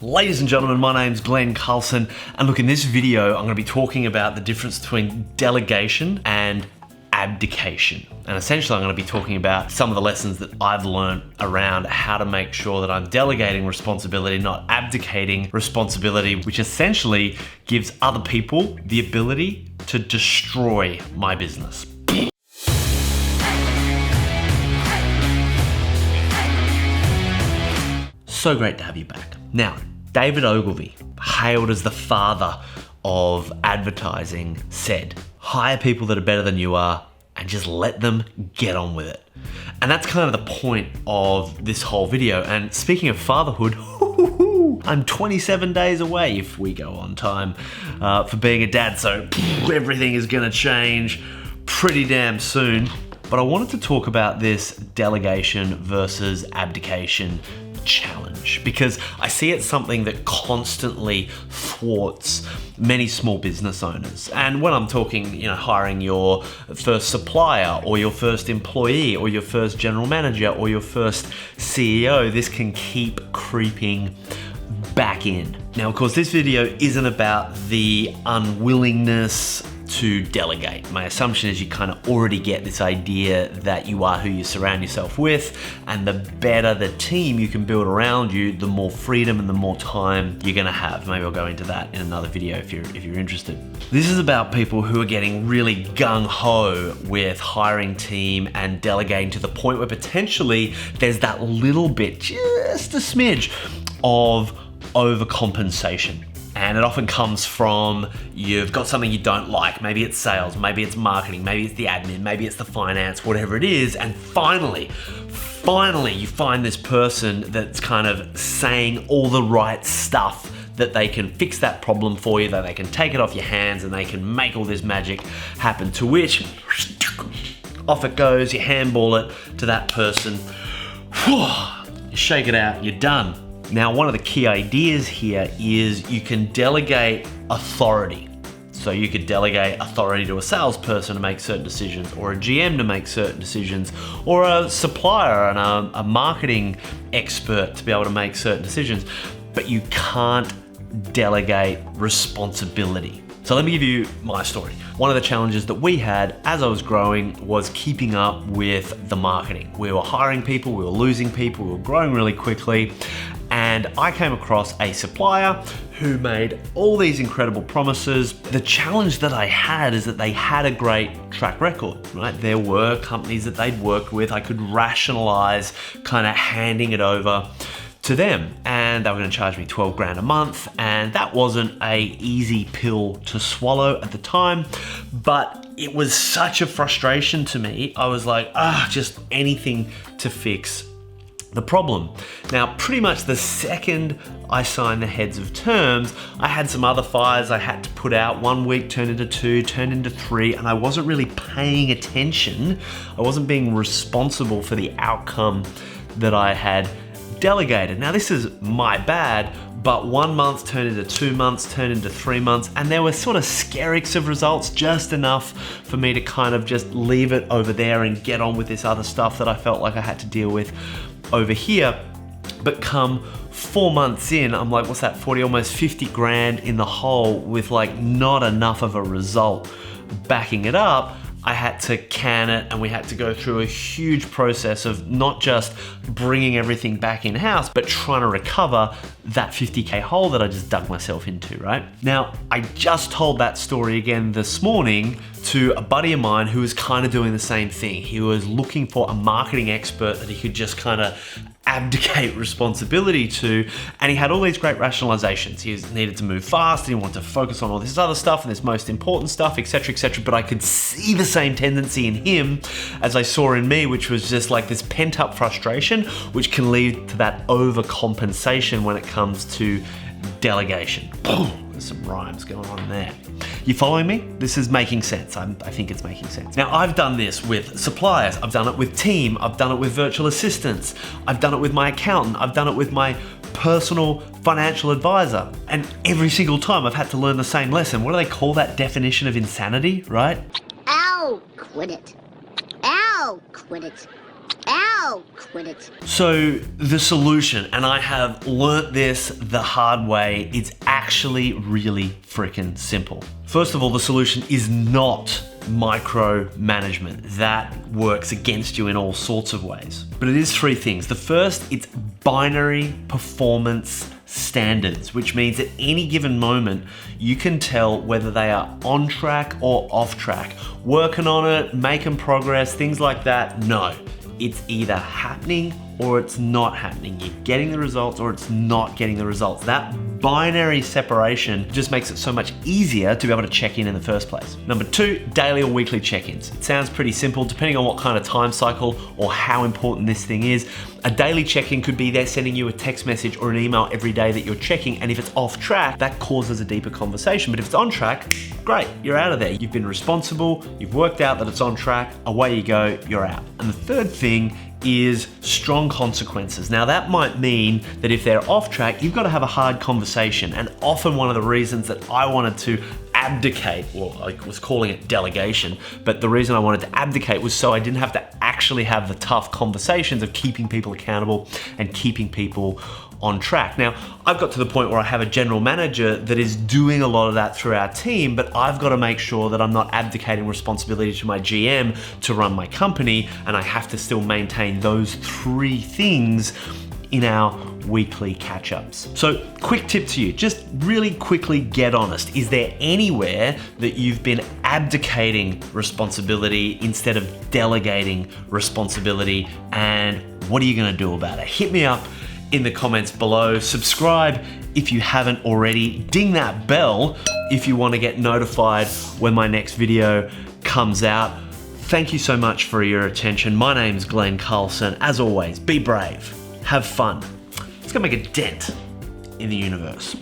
Ladies and gentlemen, my name's Glenn Carlson, and look, in this video, I'm going to be talking about the difference between delegation and abdication. And essentially, I'm going to be talking about some of the lessons that I've learned around how to make sure that I'm delegating responsibility, not abdicating responsibility, which essentially gives other people the ability to destroy my business. So great to have you back. Now, David Ogilvy, hailed as the father of advertising, said, hire people that are better than you are and just let them get on with it. And that's kind of the point of this whole video. And speaking of fatherhood, I'm 27 days away, if we go on time, for being a dad. So everything is gonna change pretty damn soon. But I wanted to talk about this delegation versus abdication challenge, because I see it's something that constantly thwarts many small business owners. And when I'm talking, hiring your first supplier or your first employee or your first general manager or your first CEO, this can keep creeping back in. Now, of course, this video isn't about the unwillingness to delegate. My assumption is you kind of already get this idea that you are who you surround yourself with, and the better the team you can build around you, the more freedom and the more time you're gonna have. Maybe I'll go into that in another video if you're interested. This is about people who are getting really gung-ho with hiring team and delegating to the point where potentially there's that little bit, just a smidge of overcompensation. And it often comes from, you've got something you don't like. Maybe it's sales, maybe it's marketing, maybe it's the admin, maybe it's the finance, whatever it is. And finally, you find this person that's kind of saying all the right stuff, that they can fix that problem for you, that they can take it off your hands and they can make all this magic happen, to which off it goes, you handball it to that person, you shake it out, you're done. Now, one of the key ideas here is you can delegate authority. So you could delegate authority to a salesperson to make certain decisions, or a GM to make certain decisions, or a supplier and a marketing expert to be able to make certain decisions. But you can't delegate responsibility. So let me give you my story. One of the challenges that we had as I was growing was keeping up with the marketing. We were hiring people, we were losing people, we were growing really quickly. And I came across a supplier who made all these incredible promises. The challenge that I had is that they had a great track record, right? There were companies that they'd worked with. I could rationalize kind of handing it over to them, and they were going to charge me 12 grand a month, and that wasn't a easy pill to swallow at the time, but it was such a frustration to me. I was like, just anything to fix the problem. Now, pretty much the second I signed the heads of terms, I had some other fires I had to put out. 1 week turned into 2, turned into 3, and I wasn't really paying attention. I wasn't being responsible for the outcome that I had delegated. Now, this is my bad, but 1 month turned into 2 months, turned into 3 months, and there were sort of skerricks of results, just enough for me to kind of just leave it over there and get on with this other stuff that I felt like I had to deal with over here. But come 4 months in, I'm like, what's that, 40, almost 50 grand in the hole with like not enough of a result backing it up. I had to can it, and we had to go through a huge process of not just bringing everything back in-house, but trying to recover that 50K hole that I just dug myself into, right? Now, I just told that story again this morning to a buddy of mine who was kind of doing the same thing. He was looking for a marketing expert that he could just kind of abdicate responsibility to, and he had all these great rationalizations. He needed to move fast, and he wanted to focus on all this other stuff and this most important stuff, etc., but I could see the same tendency in him as I saw in me, which was just like this pent-up frustration, which can lead to that overcompensation when it comes to delegation. There's some rhymes going on there. You following me? This is making sense. I think it's making sense. Now, I've done this with suppliers. I've done it with team. I've done it with virtual assistants. I've done it with my accountant. I've done it with my personal financial advisor. And every single time I've had to learn the same lesson. What do they call that definition of insanity, right? Ow, quit it. Ow, quit it. Ow. Oh, quit it. So the solution, and I have learnt this the hard way, it's actually really freaking simple. First of all, the solution is not micromanagement. That works against you in all sorts of ways. But it is three things. The first, it's binary performance standards, which means at any given moment, you can tell whether they are on track or off track, working on it, making progress, things like that. No, it's either happening or it's not happening. You're getting the results or it's not getting the results. That binary separation just makes it so much easier to be able to check in the first place. Number two, daily or weekly check-ins. It sounds pretty simple depending on what kind of time cycle or how important this thing is. A daily check-in could be they're sending you a text message or an email every day that you're checking, and if it's off track, that causes a deeper conversation. But if it's on track, great, you're out of there. You've been responsible, you've worked out that it's on track, away you go, you're out. And the third thing is strong consequences. Now that might mean that if they're off track, you've got to have a hard conversation. And often one of the reasons that I wanted to abdicate, well, I was calling it delegation, but the reason I wanted to abdicate was so I didn't have to actually have the tough conversations of keeping people accountable and keeping people on track. Now, I've got to the point where I have a general manager that is doing a lot of that through our team, but I've got to make sure that I'm not abdicating responsibility to my GM to run my company, and I have to still maintain those three things in our weekly catch-ups. So, quick tip to you, just really quickly get honest. Is there anywhere that you've been abdicating responsibility instead of delegating responsibility, and what are you gonna do about it? Hit me up in the comments below. Subscribe if you haven't already. Ding that bell if you want to get notified when my next video comes out. Thank you so much for your attention. My name's Glenn Carlson. As always, be brave, have fun. Let's go make a dent in the universe.